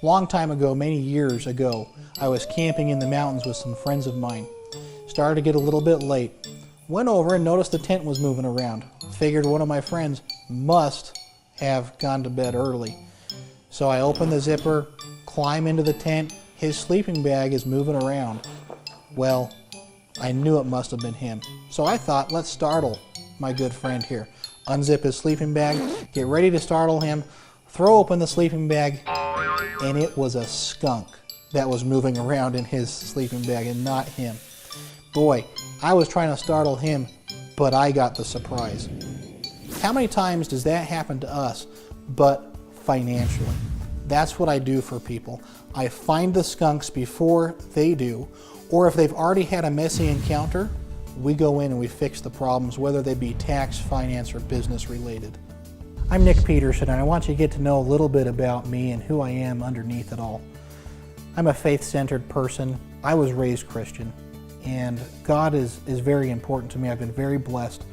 Long time ago, many years ago, I was camping in the mountains with some friends of mine. Started to get a little bit late. Went over and noticed the tent was moving around. Figured one of my friends must have gone to bed early. So I open the zipper, climb into the tent. His sleeping bag is moving around. Well, I knew it must have been him. So I thought, let's startle my good friend here. Unzip his sleeping bag, get ready to startle him, throw open the sleeping bag, and it was a skunk that was moving around in his sleeping bag and not him. Boy, I was trying to startle him, but I got the surprise. How many times does that happen to us, but financially? That's what I do for people. I find the skunks before they do, or if they've already had a messy encounter, we go in and we fix the problems, whether they be tax, finance, or business related. I'm Nick Peterson, and I want you to get to know a little bit about me and who I am underneath it all. I'm a faith-centered person. I was raised Christian, and God is very important to me. I've been very blessed,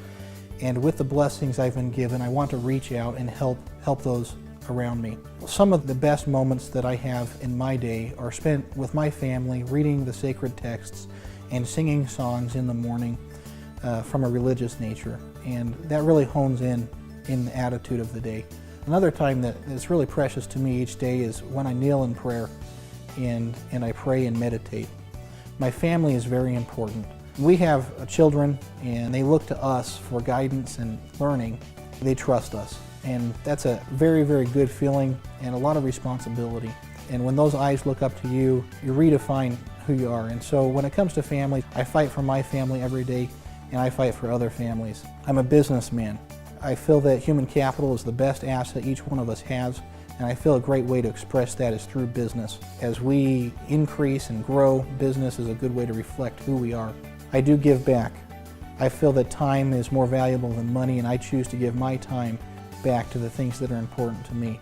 and with the blessings I've been given, I want to reach out and help those around me. Some of the best moments that I have in my day are spent with my family, reading the sacred texts and singing songs in the morning from a religious nature, and that really hones in the attitude of the day. Another time that is really precious to me each day is when I kneel in prayer and I pray and meditate. My family is very important. We have children, and they look to us for guidance and learning. They trust us, and that's a very, very good feeling and a lot of responsibility. And when those eyes look up to you, you redefine who you are. And so when it comes to family, I fight for my family every day, and I fight for other families. I'm a businessman. I feel that human capital is the best asset each one of us has, and I feel a great way to express that is through business. As we increase and grow, business is a good way to reflect who we are. I do give back. I feel that time is more valuable than money, and I choose to give my time back to the things that are important to me.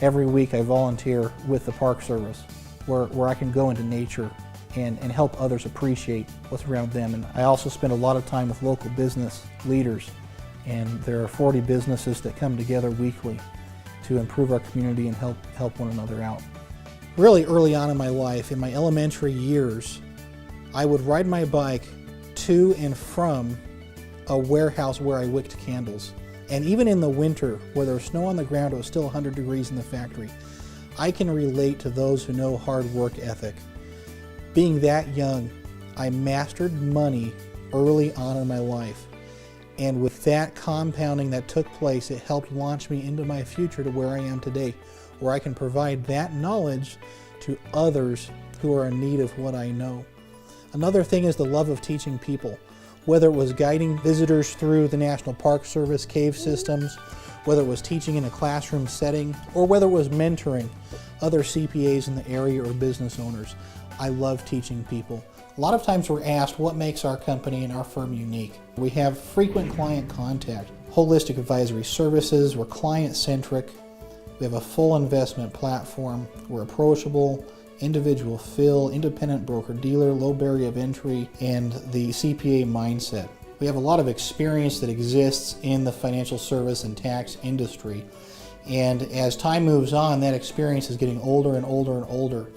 Every week I volunteer with the Park Service, where I can go into nature and help others appreciate what's around them. And I also spend a lot of time with local business leaders, and there are 40 businesses that come together weekly to improve our community and help one another out. Really early on in my life, in my elementary years, I would ride my bike to and from a warehouse where I wicked candles. And even in the winter, where there was snow on the ground, it was still 100 degrees in the factory. I can relate to those who know hard work ethic. Being that young, I mastered money early on in my life. And with that compounding that took place, it helped launch me into my future to where I am today, where I can provide that knowledge to others who are in need of what I know. Another thing is the love of teaching people, whether it was guiding visitors through the National Park Service cave systems, whether it was teaching in a classroom setting, or whether it was mentoring other CPAs in the area or business owners. I love teaching people. A lot of times we're asked what makes our company and our firm unique. We have frequent client contact, holistic advisory services, we're client-centric, we have a full investment platform, we're approachable, individual fill, independent broker-dealer, low barrier of entry, and the CPA mindset. We have a lot of experience that exists in the financial service and tax industry, and as time moves on, that experience is getting older and older and older.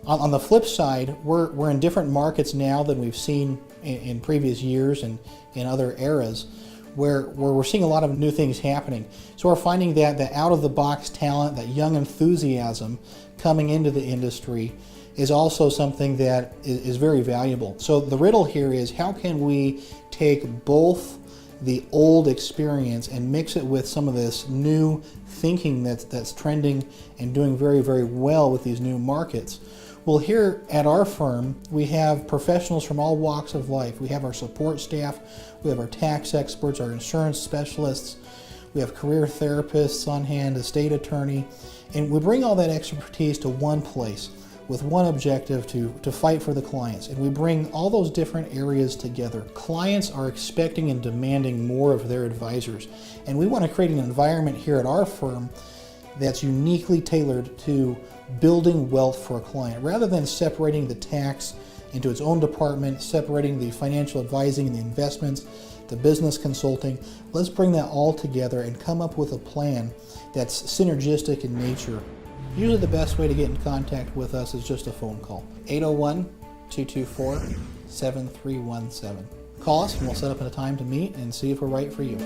On the flip side, we're in different markets now than we've seen in previous years and in other eras, where we're seeing a lot of new things happening. So we're finding that the out-of-the-box talent, that young enthusiasm coming into the industry is also something that is very valuable. So the riddle here is, how can we take both the old experience and mix it with some of this new thinking that's trending and doing very, very well with these new markets? Well, here at our firm, we have professionals from all walks of life. We have our support staff, we have our tax experts, our insurance specialists, we have career therapists on hand, a state attorney, and we bring all that expertise to one place with one objective to fight for the clients. And we bring all those different areas together. Clients are expecting and demanding more of their advisors, and we want to create an environment here at our firm that's uniquely tailored to building wealth for a client. Rather than separating the tax into its own department, separating the financial advising and the investments, the business consulting, let's bring that all together and come up with a plan that's synergistic in nature. Usually the best way to get in contact with us is just a phone call. 801-224-7317. Call us and we'll set up a time to meet and see if we're right for you.